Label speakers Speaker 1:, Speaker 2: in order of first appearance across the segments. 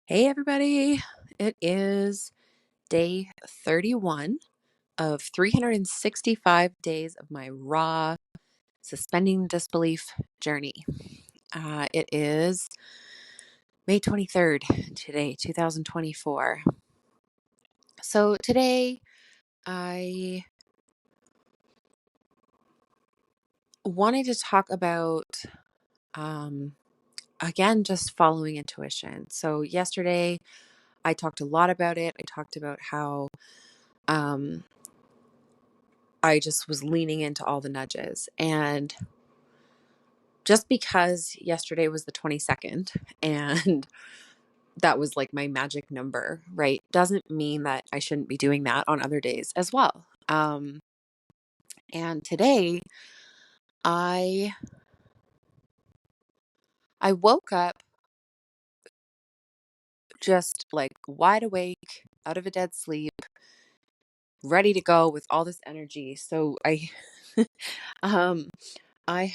Speaker 1: Hey, everybody. It is day 31 of 365 days of my raw suspending disbelief journey. It is May 23rd today, 2024. So today I wanted to talk about, um, again, just following intuition. So yesterday I talked a lot about it. I talked about how, um, I just was leaning into all the nudges. And just because yesterday was the 22nd and that was like my magic number, right? Doesn't mean that I shouldn't be doing that on other days as well. And today I I woke up just like wide awake, out of a dead sleep, ready to go with all this energy. So I um I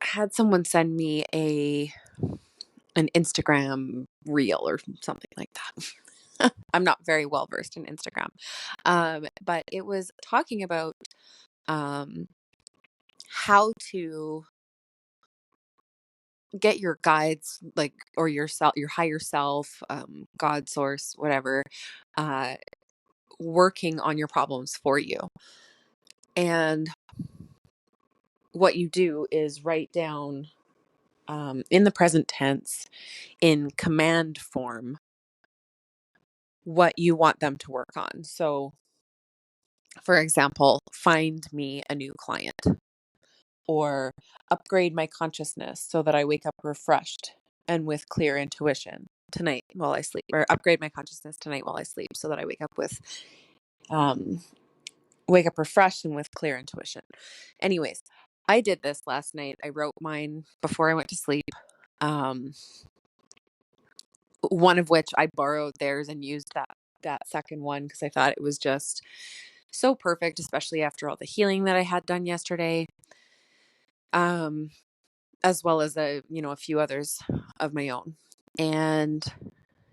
Speaker 1: had someone send me an Instagram reel or something like that. I'm not very well versed in Instagram. But it was talking about um, how to get your guides, like, or yourself, your higher self, God source, whatever, uh, working on your problems for you. And what you do is write down in the present tense, in command form, what you want them to work on. So, for example, find me a new client or upgrade my consciousness so that I wake up refreshed and with clear intuition tonight while I sleep, or upgrade my consciousness tonight while I sleep so that I um, wake up refreshed and with clear intuition. Anyways, I did this last night. I wrote mine before I went to sleep. Um, one of which I borrowed theirs and used that second one because I thought it was just so perfect, especially after all the healing that I had done yesterday. Um, as well as a few others of my own. And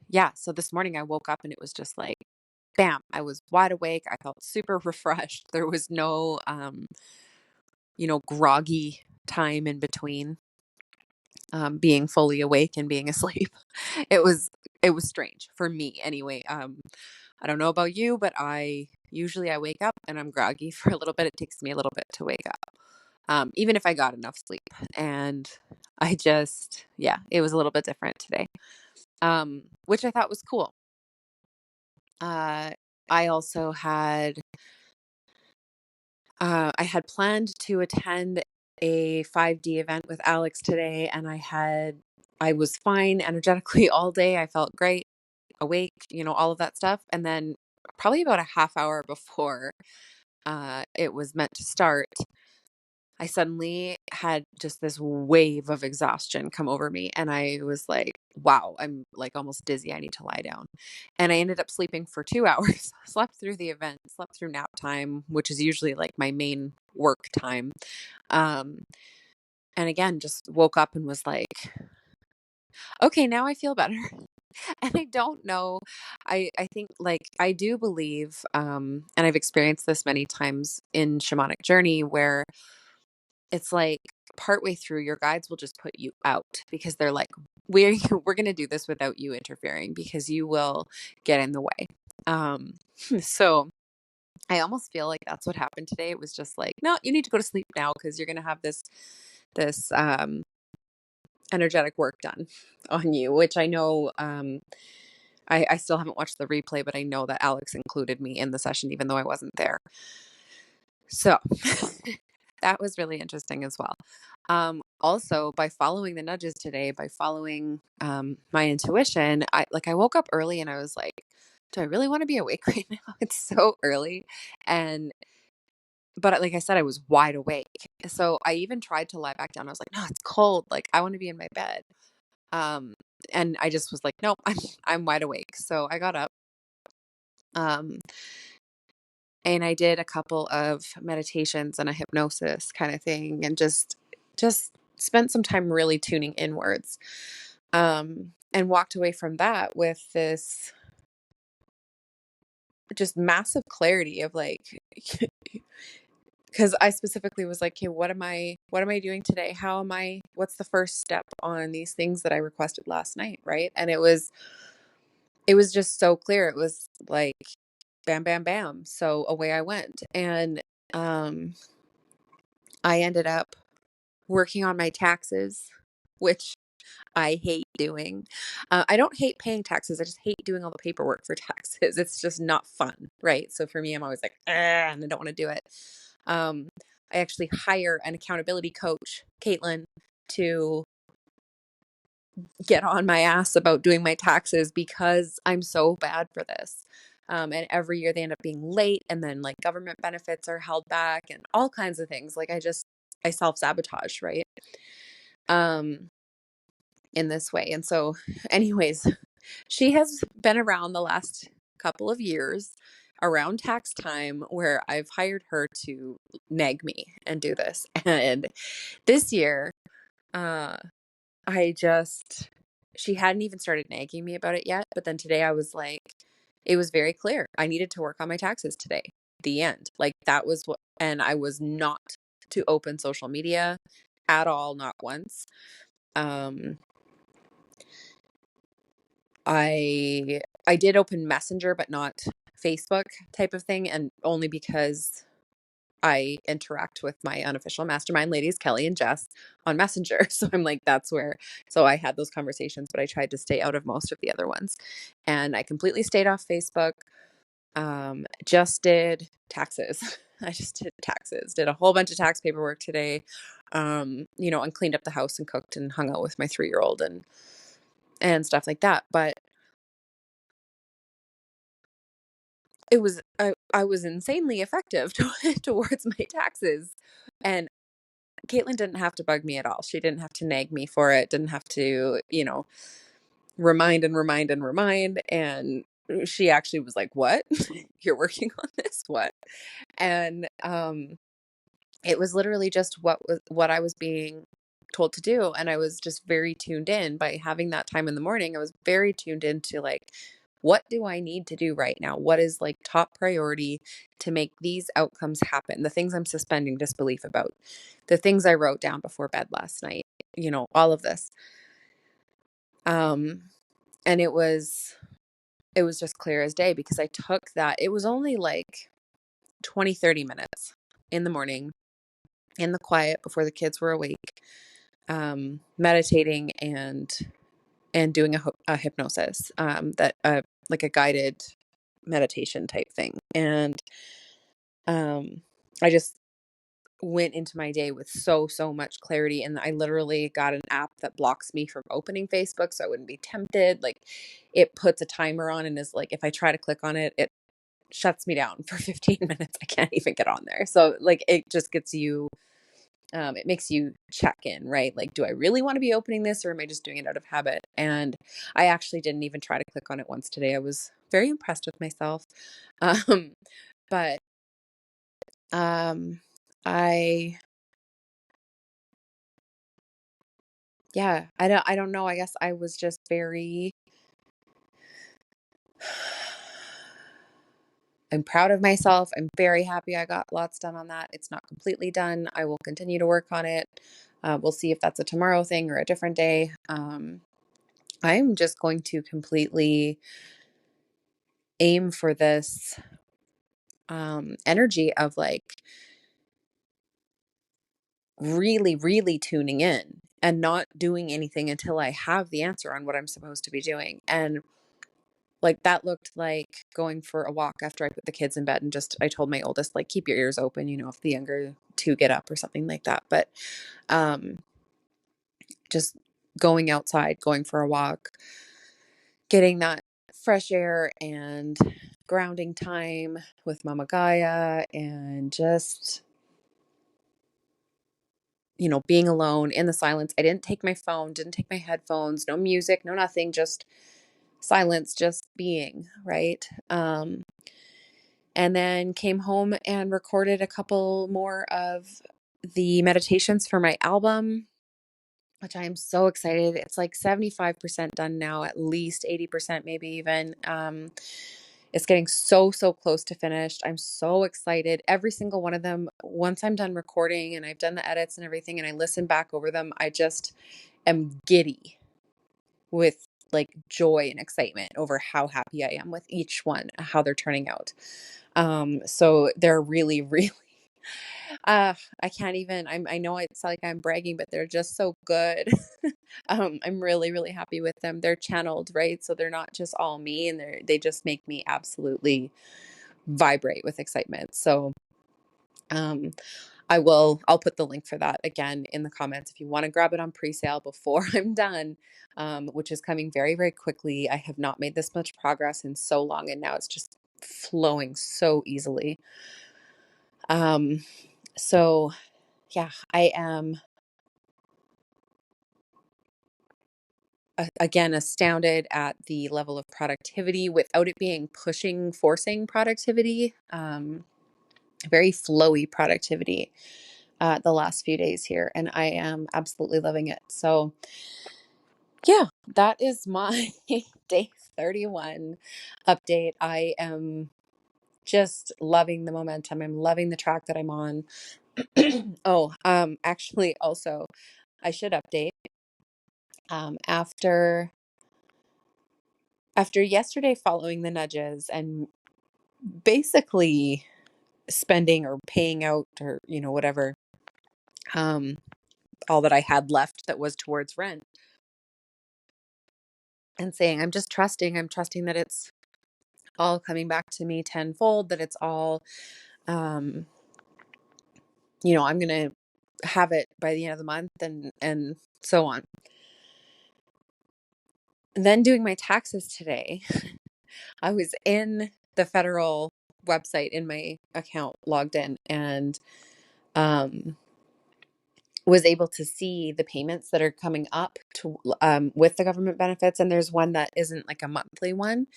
Speaker 1: yeah, so this morning I woke up and it was just like bam, I was wide awake. I felt super refreshed. There was no groggy time in between being fully awake and being asleep. It was it was strange for me anyway. I don't know about you, but I wake up and I'm groggy for a little bit. It takes me a little bit to wake up. Even if I got enough sleep. And yeah, it was a little bit different today, which I thought was cool. Uh, I also I had planned to attend a 5D event with Alex today, and I was fine energetically all day. I felt great, awake, all of that stuff. And then probably about a half hour before it was meant to start, I suddenly had just this wave of exhaustion come over me. And I was like, wow, I'm like almost dizzy. I need to lie down. And I ended up sleeping for 2 hours, slept through the event, slept through nap time, which is usually like my main work time. Um, and again, just woke up and was like, okay, now I feel better. And I don't know. I think like I do believe, and I've experienced this many times in shamanic journey where it's like partway through your guides will just put you out because they're like, we're going to do this without you interfering because you will get in the way. So I almost feel like that's what happened today. It was just like, no, you need to go to sleep now because you're going to have this energetic work done on you, which I know, I still haven't watched the replay, but I know that Alex included me in the session, even though I wasn't there. So that was really interesting as well. Also, by following the nudges today, by following my intuition, I woke up early and I was like, do I really want to be awake right now? It's so early. And but like I said, I was wide awake. So I even tried to lie back down. I was like, no, it's cold. Like I want to be in my bed. Um, and I just was like, nope, I'm wide awake. So I got up. Um, and I did a couple of meditations and a hypnosis kind of thing and just spent some time really tuning inwards. And walked away from that with this just massive clarity of like, because I specifically was like, okay, what am I doing today? What's the first step on these things that I requested last night? Right. And it was just so clear. It was like bam, bam, bam. So away I went. And um, I ended up working on my taxes, which I hate doing. I don't hate paying taxes. I just hate doing all the paperwork for taxes. It's just not fun, right? So for me, I'm always like, "Ugh," and I don't want to do it. Um, I actually hire an accountability coach, Caitlin, to get on my ass about doing my taxes because I'm so bad for this. And every year they end up being late, and then like government benefits are held back and all kinds of things. Like I self sabotage, right? Um, in this way. And so, anyways, she has been around the last couple of years around tax time where I've hired her to nag me and do this. And this year, uh, I just, she hadn't even started nagging me about it yet. But then today I was like, it was very clear. I needed to work on my taxes today. The end. Like that was what, and I was not to open social media at all, not once. Um, I did open Messenger, but not Facebook type of thing, and only because I interact with my unofficial mastermind ladies, Kelly and Jess, on Messenger. So I'm like, that's where, so I had those conversations, but I tried to stay out of most of the other ones. And I completely stayed off Facebook. Just did taxes. I just did taxes, did a whole bunch of tax paperwork today, and cleaned up the house and cooked and hung out with my 3-year-old and stuff like that. But I was insanely effective towards my taxes. And Caitlin didn't have to bug me at all. She didn't have to nag me for it, didn't have to, remind and remind and remind. And she actually was like, "What? You're working on this? What?" And it was literally just what I was being told to do, and I was just very tuned in by having that time in the morning. I was very tuned into like, what do I need to do right now? What is like top priority to make these outcomes happen? The things I'm suspending disbelief about, the things I wrote down before bed last night, all of this. Um and it was just clear as day because I took that. It was only like 20-30 minutes in the morning in the quiet before the kids were awake, meditating and doing a hypnosis, that like a guided meditation type thing. And I just went into my day with so much clarity, and I literally got an app that blocks me from opening Facebook so I wouldn't be tempted. Like it puts a timer on and is like, if I try to click on it, it shuts me down for 15 minutes. I can't even get on there. So like it just gets you, it makes you check in, right? Like, do I really want to be opening this, or am I just doing it out of habit? And I actually didn't even try to click on it once today. I was very impressed with myself. Um, but I yeah, I don't know. I guess I was just very I'm proud of myself. I'm very happy I got lots done on that. It's not completely done. I will continue to work on it. We'll see if that's a tomorrow thing or a different day. I'm just going to completely aim for this energy of like really, really tuning in and not doing anything until I have the answer on what I'm supposed to be doing. And like that looked like going for a walk after I put the kids in bed, and just I told my oldest, like, keep your ears open, if the younger two get up or something like that. But um just going outside, going for a walk, getting that fresh air and grounding time with Mama Gaia, and just being alone in the silence. I didn't take my phone, didn't take my headphones, no music, no nothing, just silence, just being, right? And then came home and recorded a couple more of the meditations for my album. which I am so excited. It's like 75% done now, at least 80%, maybe even. It's getting so close to finished. I'm so excited. Every single one of them, once I'm done recording and I've done the edits and everything and I listen back over them, I just am giddy with like joy and excitement over how happy I am with each one, how they're turning out. So they're really, really, I can't even, I know it's like I'm bragging, but they're just so good. I'm really, really happy with them. They're channeled, right? So they're not just all me, and they just make me absolutely vibrate with excitement. So, um, I'll put the link for that again in the comments if you want to grab it on pre-sale before I'm done, which is coming very, very quickly. I have not made this much progress in so long, and now it's just flowing so easily. So yeah, I am again astounded at the level of productivity without it being pushing, forcing productivity. Very flowy productivity the last few days here, and I am absolutely loving it. So yeah, that is my day 31 update. I am just loving the momentum. I'm loving the track that I'm on. Oh, actually, also, I should update. After yesterday following the nudges and basically spending or paying out or whatever, all that I had left that was towards rent, and saying I'm trusting that it's all coming back to me tenfold, that it's all um I'm gonna have it by the end of the month, and so on. And then doing my taxes today, I was in the federal website in my account, logged in, and um was able to see the payments that are coming up to with the government benefits. And there's one that isn't like a monthly one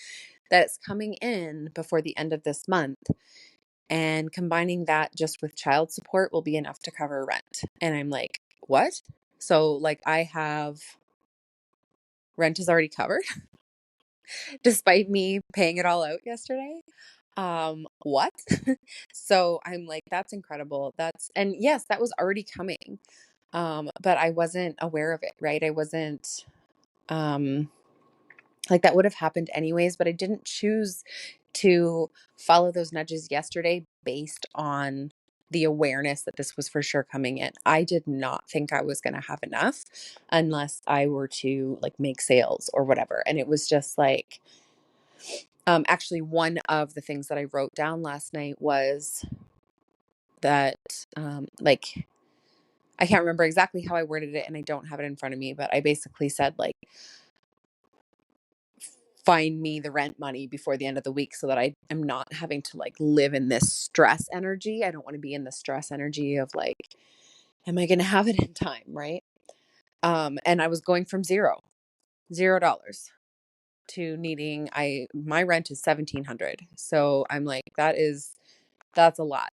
Speaker 1: that's coming in before the end of this month. And combining that just with child support will be enough to cover rent. And I'm like, what? So like I have rent is already covered despite me paying it all out yesterday. What? So I'm like, that's incredible. And yes, that was already coming. But I wasn't aware of it, right? I wasn't, like that would have happened anyways, but I didn't choose to follow those nudges yesterday based on the awareness that this was for sure coming in. I did not think I was going to have enough unless I were to like make sales or whatever. And it was just like, actually one of the things that I wrote down last night was that, like, I can't remember exactly how I worded it and I don't have it in front of me, but I basically said like, find me the rent money before the end of the week so that I am not having to like live in this stress energy. I don't want to be in the stress energy of like, am I going to have it in time? Right. And I was going from $0 to needing, my rent is 1,700. So I'm like, that's a lot.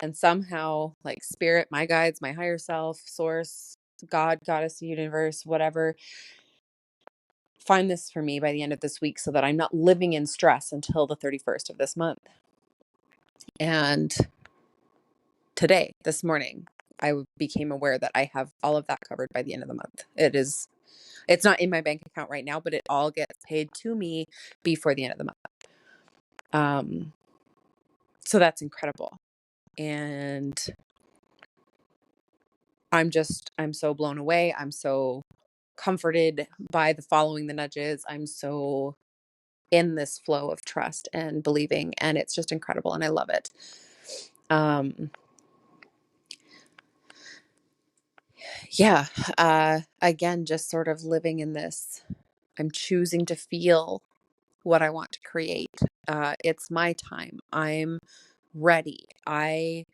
Speaker 1: And somehow like spirit, my guides, my higher self, source, God, goddess, universe, whatever, find this for me by the end of this week so that I'm not living in stress until the 31st of this month. And today, this morning, I became aware that I have all of that covered by the end of the month. It's not in my bank account right now, but it all gets paid to me before the end of the month. So that's incredible. And I'm so blown away. I'm so comforted by the following the nudges. I'm so in this flow of trust and believing, and it's just incredible, and I love it. Yeah. Again, just sort of living in this, I'm choosing to feel what I want to create. It's my time. I'm ready. I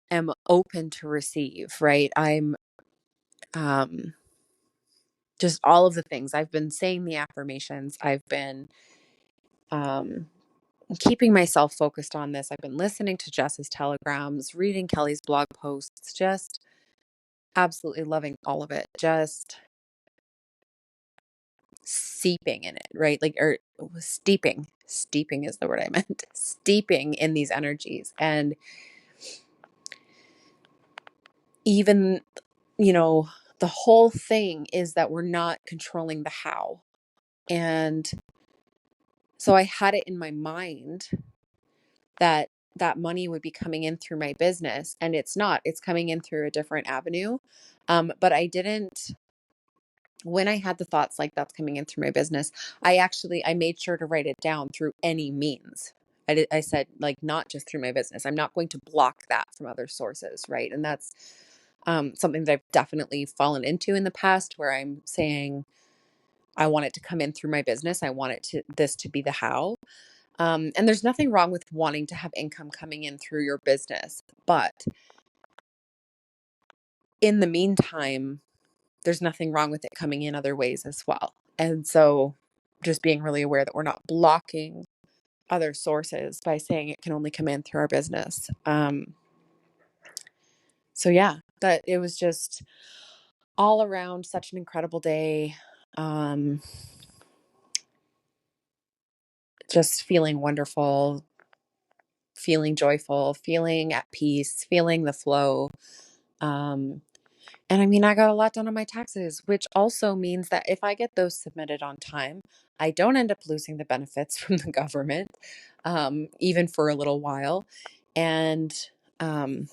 Speaker 1: am open to receive, right? I'm, just all of the things. I've been saying the affirmations. I've been, keeping myself focused on this. I've been listening to Jess's telegrams, reading Kelly's blog posts, just absolutely loving all of it. Just seeping in it, right? Like, or steeping. Steeping is the word I meant. Steeping in these energies. And even, you know, the whole thing is that we're not controlling the how. And so I had it in my mind that that money would be coming in through my business, and it's not. It's coming in through a different avenue. But I didn't, when I had the thoughts like that's coming in through my business, I made sure to write it down through any means. I said, like, not just through my business. I'm not going to block that from other sources, right? And that's something that I've definitely fallen into in the past, where I'm saying I want it to come in through my business. I want it to this to be the how. And there's nothing wrong with wanting to have income coming in through your business, but in the meantime, there's nothing wrong with it coming in other ways as well. And so just being really aware that we're not blocking other sources by saying it can only come in through our business. So yeah, that it was just all around such an incredible day. Um, just feeling wonderful, feeling joyful, feeling at peace, feeling the flow. Um, And I mean, I got a lot done on my taxes, which also means that if I get those submitted on time, I don't end up losing the benefits from the government, even for a little while. And um,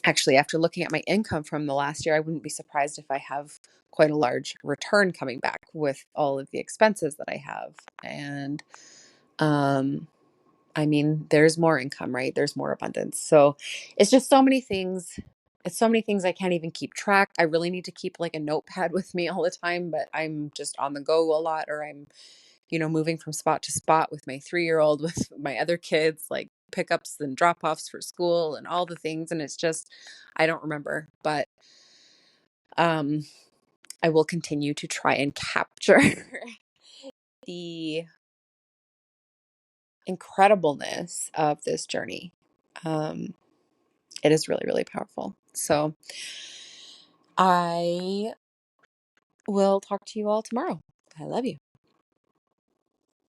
Speaker 1: actually, after looking at my income from the last year, I wouldn't be surprised if I have quite a large return coming back with all of the expenses that I have. And um, I mean, there's more income, right? There's more abundance. So it's just so many things. It's so many things I can't even keep track. I really need to keep like a notepad with me all the time, but I'm just on the go a lot, or I'm, moving from spot to spot with my 3-year-old, with my other kids, like pickups and drop offs for school and all the things. And it's just, I don't remember, but um, I will continue to try and capture the incredibleness of this journey. Um, it is really, really powerful. So I will talk to you all tomorrow. I love you.